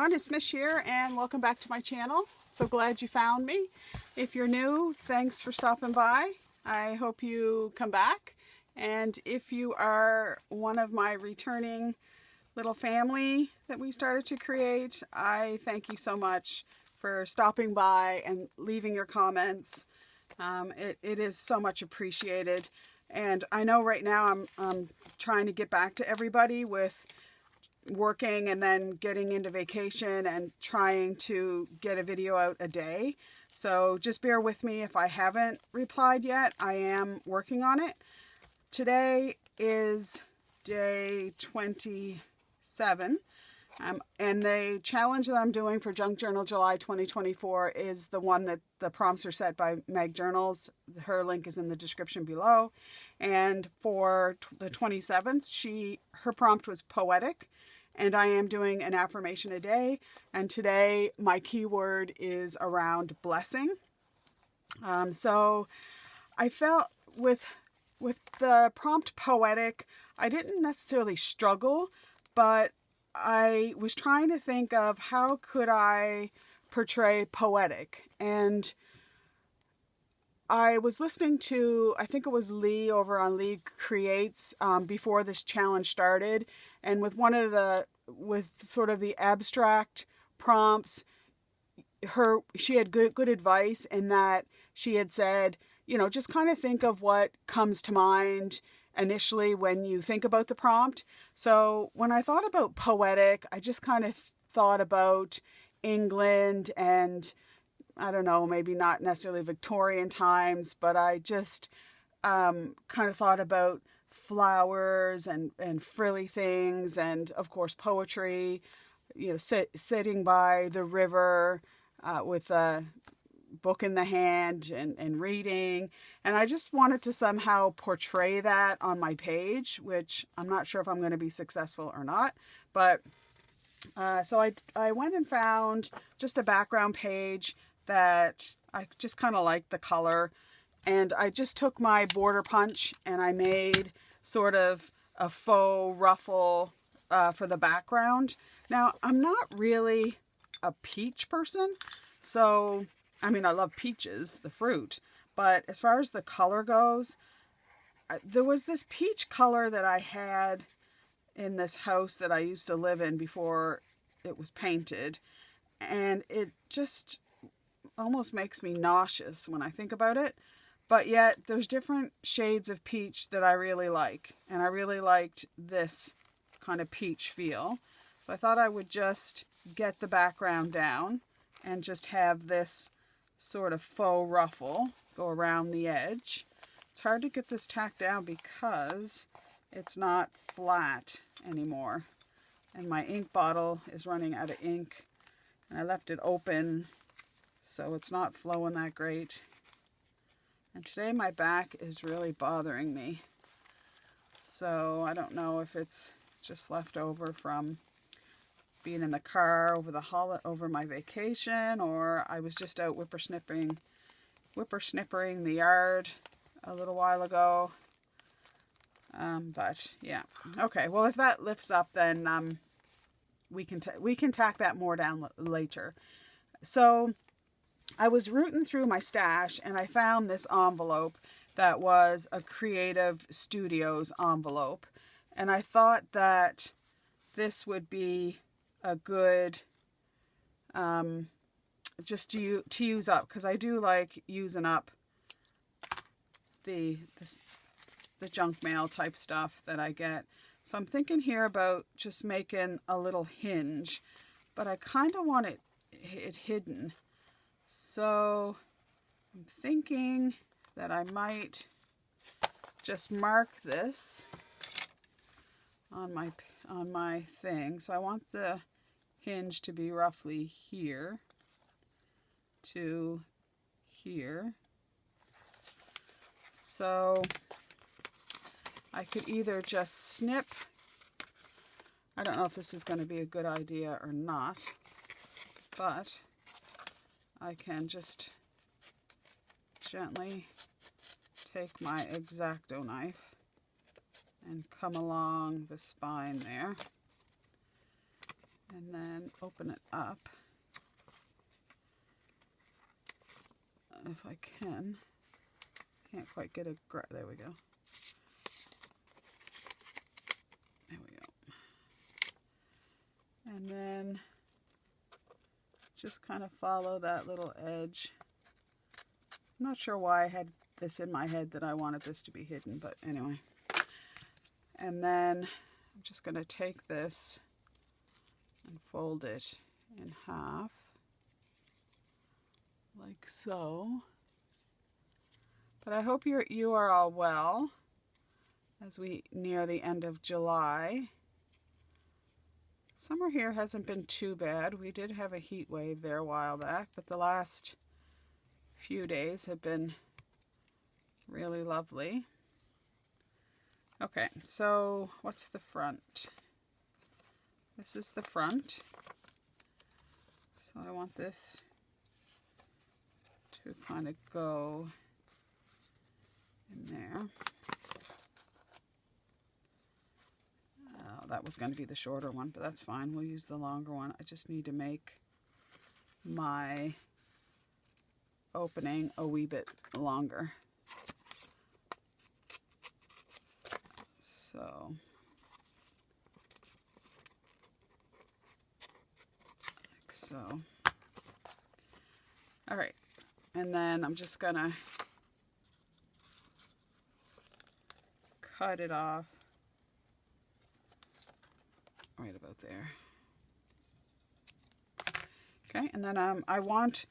everyone, it's Mich here and welcome back to my channel. So glad you found me. If you're new, thanks for stopping by. I hope you come back. And if you are one of my returning little family that we've started to create, I thank you so much for stopping by and leaving your comments. It is so much appreciated. And I know right now I'm trying to get back to everybody with working and then getting into vacation and trying to get a video out a day. So just bear with me if I haven't replied yet. I am working on it. Today is day 27. And the challenge that I'm doing for Junk Journal July 2024 is the one that the prompts are set by Meg Journals. Her link is in the description below. And for the 27th, her prompt was poetic. And I am doing an affirmation a day. And today my keyword is around blessing. So I felt with the prompt poetic, I didn't necessarily struggle, but I was trying to think of how could I portray poetic. And I was listening to, I think it was Lee over on Lee Creates before this challenge started. And with with sort of the abstract prompts, she had good advice in that she had said, just kind of think of what comes to mind initially when you think about the prompt. So when I thought about poetic, I just kind of thought about England and I don't know, maybe not necessarily Victorian times, but I just kind of thought about flowers and frilly things and of course poetry, sitting by the river with a book in the hand and reading. And I just wanted to somehow portray that on my page, which I'm not sure if I'm going to be successful or not. But so I went and found just a background page that I just kind of liked the color. And I just took my border punch and I made sort of a faux ruffle for the background. Now, I'm not really a peach person. So, I mean, I love peaches, the fruit. But as far as the color goes, there was this peach color that I had in this house that I used to live in before it was painted. And it just almost makes me nauseous when I think about it. But yet there's different shades of peach that I really like. And I really liked this kind of peach feel. So I thought I would just get the background down and just have this sort of faux ruffle go around the edge. It's hard to get this tacked down because it's not flat anymore. And my ink bottle is running out of ink. And I left it open, so it's not flowing that great. And today my back is really bothering me. So I don't know if it's just left over from being in the car over my vacation, or I was just out whippersnippering the yard a little while ago. But yeah, okay. Well, if that lifts up, then we can tack that more down later. So I was rooting through my stash and I found this envelope that was a Creative Studios envelope, and I thought that this would be a good just to use up, because I do like using up the junk mail type stuff that I get. So I'm thinking here about just making a little hinge, but I kind of want it hidden. So I'm thinking that I might just mark this on my thing. So I want the hinge to be roughly here to here. So I could either just snip, I don't know if this is going to be a good idea or not, but I can just gently take my X-Acto knife and come along the spine there and then open it up if I can. Can't quite get a there we go. There we go. And then just kind of follow that little edge. I'm not sure why I had this in my head that I wanted this to be hidden, but anyway. And then I'm just going to take this and fold it in half, like so. But I hope you are all well as we near the end of July. Summer here hasn't been too bad. We did have a heat wave there a while back, but the last few days have been really lovely. Okay, so what's the front? This is the front. So I want this to kind of go in there. Oh, that was going to be the shorter one, but that's fine. We'll use the longer one. I just need to make my opening a wee bit longer. So, like so. All right, and then I'm just gonna cut it off right about there. Okay, and then I want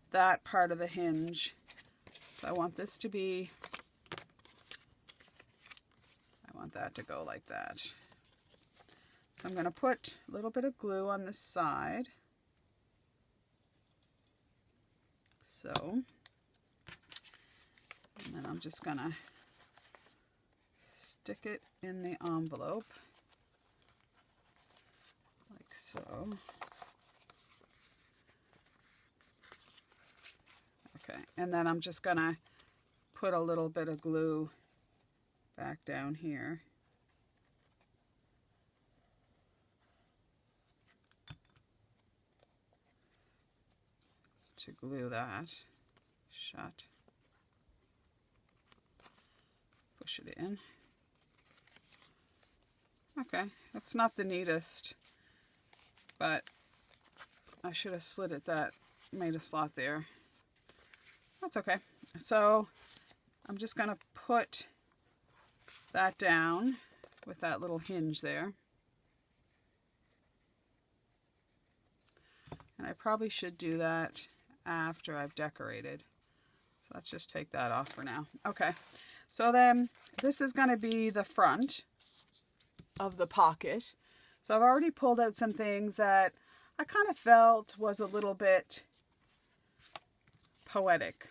that part of the hinge. So I want this to be, I want that to go like that. So I'm going to put a little bit of glue on this side. So, and then I'm just going to stick it in the envelope, like so. Okay, and then I'm just going to put a little bit of glue back down here. To glue that shut. Push it in. Okay, it's not the neatest, but I should have slid it that, made a slot there. That's okay. So I'm just going to put that down with that little hinge there. And I probably should do that after I've decorated. So let's just take that off for now. Okay, so then this is going to be the front of the pocket. So I've already pulled out some things that I kind of felt was a little bit poetic,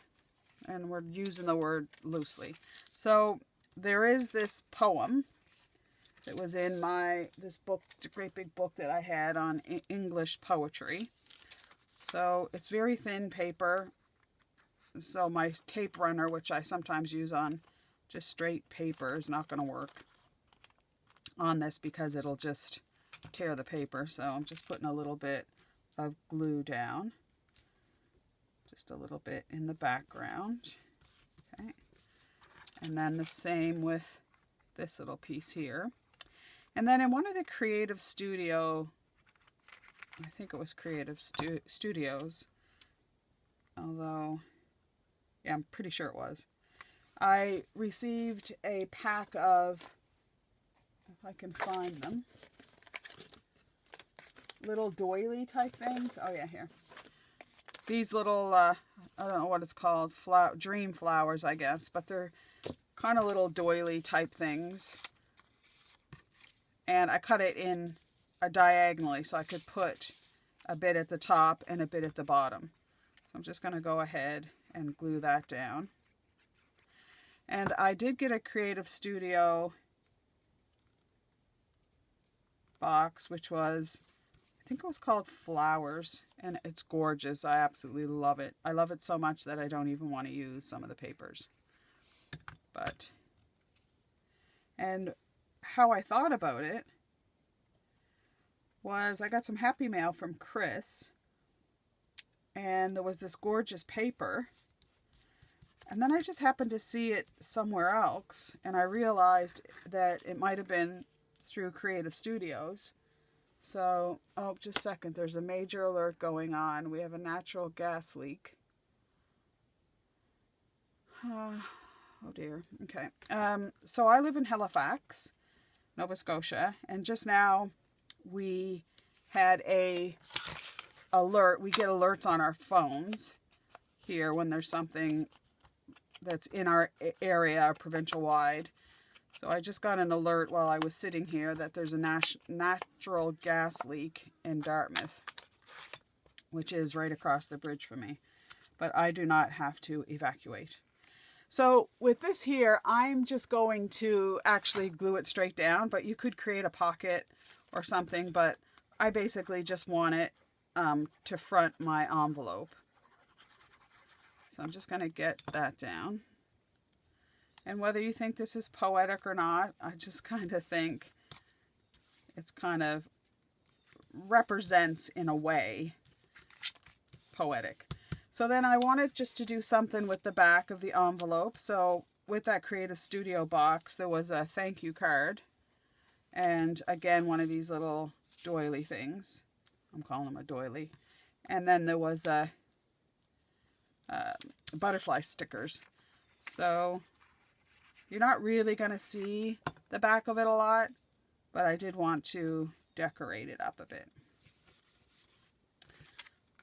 and we're using the word loosely. So there is this poem that was in this book, it's a great big book that I had on English poetry. So it's very thin paper. So my tape runner, which I sometimes use on just straight paper, is not going to work on this because it'll just tear the paper. So I'm just putting a little bit of glue down. Just a little bit in the background. Okay. And then the same with this little piece here. And then in one of the Creative Studio, I think it was Creative Studios, although, yeah, I'm pretty sure it was, I received a pack of, if I can find them, little doily type things. Oh yeah, here. These little, I don't know what it's called, dream flowers, I guess, but they're kind of little doily type things. And I cut it in diagonally so I could put a bit at the top and a bit at the bottom. So I'm just going to go ahead and glue that down. And I did get a Creative Studio box, which was, I think it was called Flowers, and it's gorgeous. I absolutely love it. I love it so much that I don't even want to use some of the papers. But, and how I thought about it was I got some happy mail from Chris, and there was this gorgeous paper, and then I just happened to see it somewhere else, and I realized that it might have been through Creative Studios. So, oh, just a second, there's a major alert going on. We have a natural gas leak. Oh dear. Okay. So I live in Halifax, Nova Scotia, and just now we had a alert. We get alerts on our phones here when there's something that's in our area, provincial wide. So I just got an alert while I was sitting here that there's a natural gas leak in Dartmouth, which is right across the bridge from me. But I do not have to evacuate. So with this here, I'm just going to actually glue it straight down, but you could create a pocket or something, but I basically just want it to front my envelope. So I'm just going to get that down. And whether you think this is poetic or not, I just kind of think it's kind of represents, in a way, poetic. So then I wanted just to do something with the back of the envelope. So with that Creative Studio box, there was a thank you card. And again, one of these little doily things. I'm calling them a doily. And then there was a butterfly stickers. So you're not really going to see the back of it a lot, but I did want to decorate it up a bit.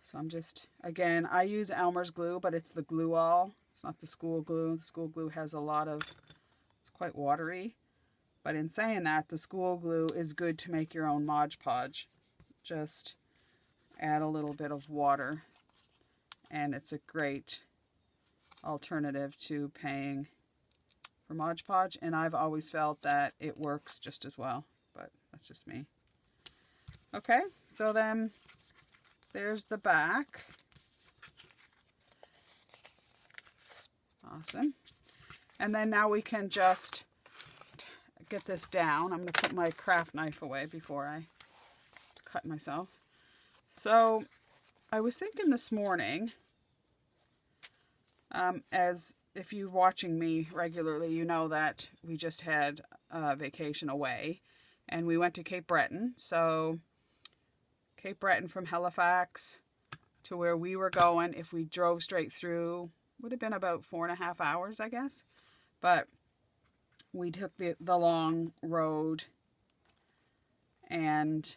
So I'm just, again, I use Elmer's glue, but it's the glue all. It's not the school glue. The school glue has a lot of, it's quite watery. But in saying that, the school glue is good to make your own Mod Podge. Just add a little bit of water, and it's a great alternative to paying for Mod Podge. And I've always felt that it works just as well, but that's just me. Okay, so then there's the back. Awesome. And then now we can just get this down. I'm going to put my craft knife away before I cut myself. So I was thinking this morning, as if you're watching me regularly, you know that we just had a vacation away and we went to Cape Breton. So Cape Breton from Halifax to where we were going, if we drove straight through, would have been about 4.5 hours, I guess. But we took the long road, and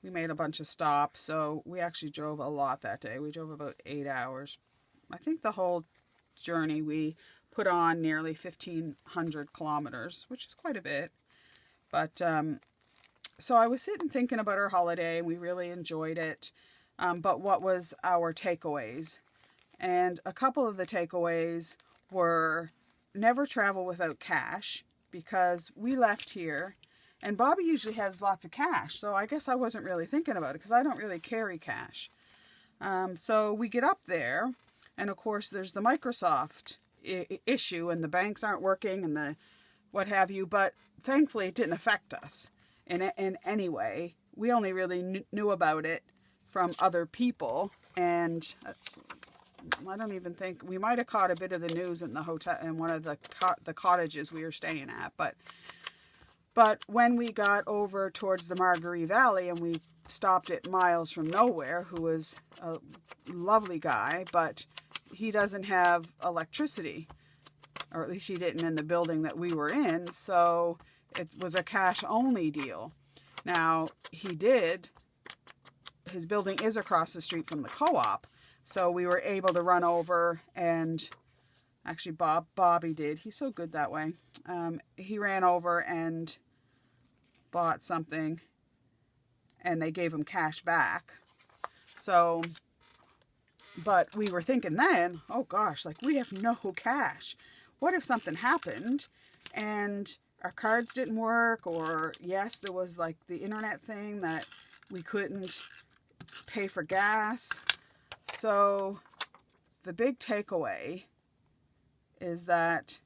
we made a bunch of stops. So we actually drove a lot that day. We drove about 8 hours. I think the whole journey we put on nearly 1,500 kilometers, which is quite a bit. But so I was sitting thinking about our holiday, and we really enjoyed it. But what was our takeaways? And a couple of the takeaways were never travel without cash, because we left here, and Bobby usually has lots of cash. So I guess I wasn't really thinking about it because I don't really carry cash. So we get up there, and of course there's the Microsoft issue, and the banks aren't working and the what have you. But thankfully it didn't affect us in any way. We only really knew about it from other people, and I don't even think we might have caught a bit of the news in the hotel, in one of the cottages we were staying at. But when we got over towards the Margaree Valley, and we stopped at Miles from Nowhere, who was a lovely guy, but he doesn't have electricity, or at least he didn't in the building that we were in. So it was a cash only deal. Now his building is across the street from the co-op. So we were able to run over, and actually Bobby did. He's so good that way. He ran over and bought something, and they gave him cash back. So, but we were thinking then, oh gosh, like we have no cash. What if something happened and our cards didn't work, or yes, there was like the internet thing that we couldn't pay for gas. So the big takeaway is that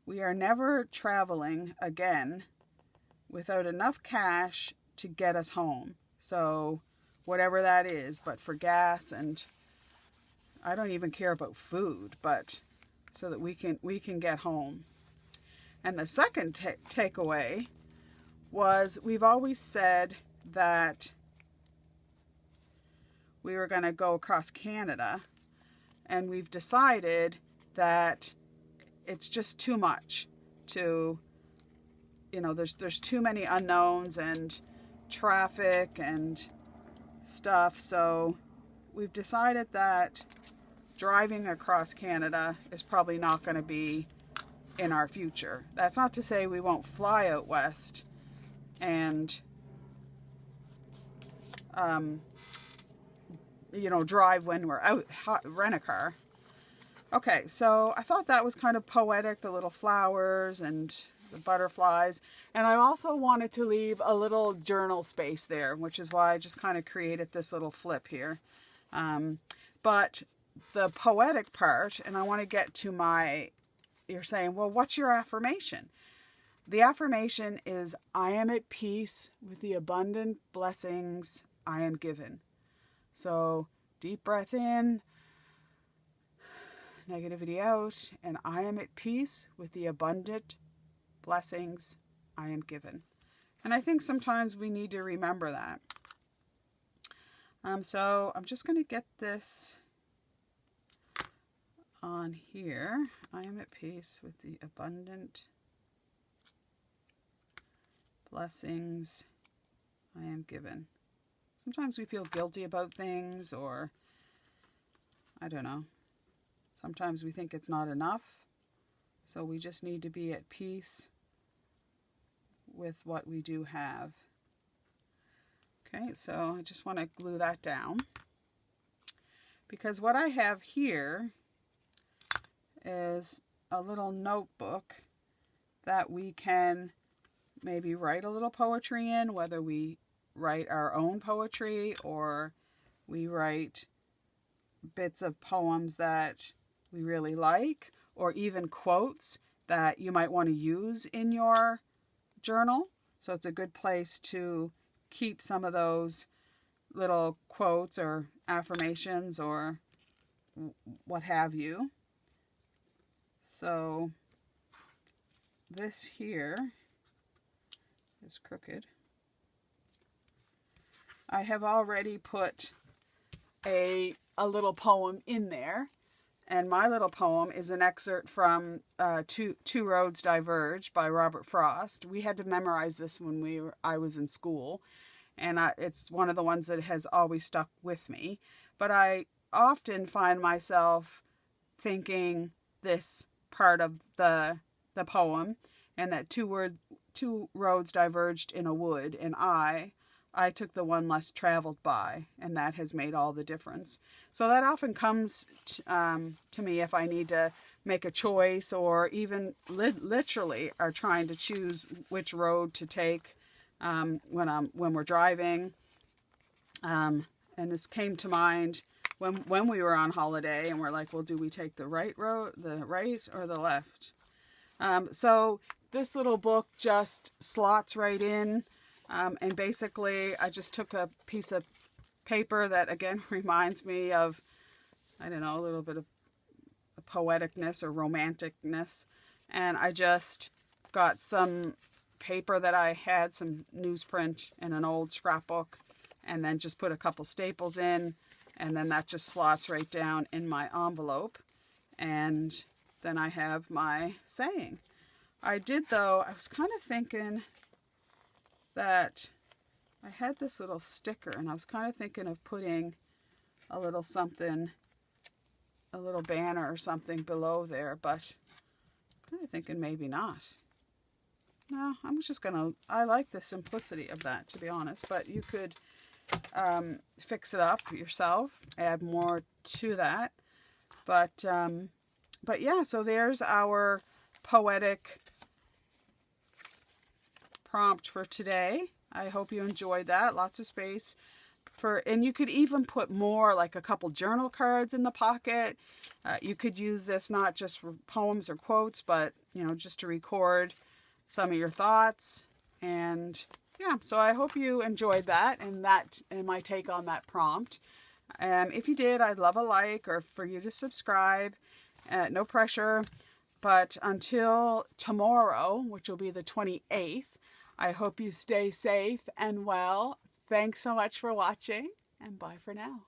we are never traveling again without enough cash to get us home. So whatever that is, but for gas, and I don't even care about food, but so that we can get home. And the second takeaway was, we've always said that we were going to go across Canada, and we've decided that it's just too much to, there's too many unknowns and traffic and stuff. So we've decided that driving across Canada is probably not going to be in our future. That's not to say we won't fly out west and drive when we're out, rent a car. Okay, so I thought that was kind of poetic, the little flowers and the butterflies. And I also wanted to leave a little journal space there, which is why I just kind of created this little flip here. But the poetic part, and I want to get to you're saying, well, what's your affirmation? The affirmation is, I am at peace with the abundant blessings I am given. So deep breath in, negativity out, and I am at peace with the abundant blessings I am given. And I think sometimes we need to remember that. So I'm just going to get this on here. I am at peace with the abundant blessings I am given. Sometimes we feel guilty about things, or I don't know. Sometimes we think it's not enough. So we just need to be at peace with what we do have. Okay, so I just want to glue that down, because what I have here is a little notebook that we can maybe write a little poetry in, whether we write our own poetry or we write bits of poems that we really like, or even quotes that you might want to use in your journal. So it's a good place to keep some of those little quotes or affirmations or what have you. So this here is crooked. I have already put a little poem in there, and my little poem is an excerpt from Two Roads Diverge by Robert Frost. We had to memorize this when I was in school, and it's one of the ones that has always stuck with me. But I often find myself thinking this part of the poem, and that two roads diverged in a wood, and I took the one less traveled by, and that has made all the difference. So that often comes to me if I need to make a choice, or even literally are trying to choose which road to take when we're driving. And this came to mind when we were on holiday, and we're like, well, do we take the right road, the right or the left? So this little book just slots right in. And basically, I just took a piece of paper that, again, reminds me of, I don't know, a little bit of poeticness or romanticness. And I just got some paper that I had, some newsprint and an old scrapbook, and then just put a couple staples in, and then that just slots right down in my envelope. And then I have my saying. I was kind of thinking that I had this little sticker, and I was kind of thinking of putting a little something, a little banner or something below there, but I'm kind of thinking maybe not. No, I like the simplicity of that, to be honest, but you could fix it up yourself, add more to that. But yeah, so there's our poetic prompt for today. I hope you enjoyed that. Lots of space and you could even put more, like a couple journal cards in the pocket. You could use this not just for poems or quotes, but just to record some of your thoughts. And yeah, so I hope you enjoyed that and my take on that prompt. If you did, I'd love a like or for you to subscribe. No pressure. But until tomorrow, which will be the 28th, I hope you stay safe and well. Thanks so much for watching, and bye for now.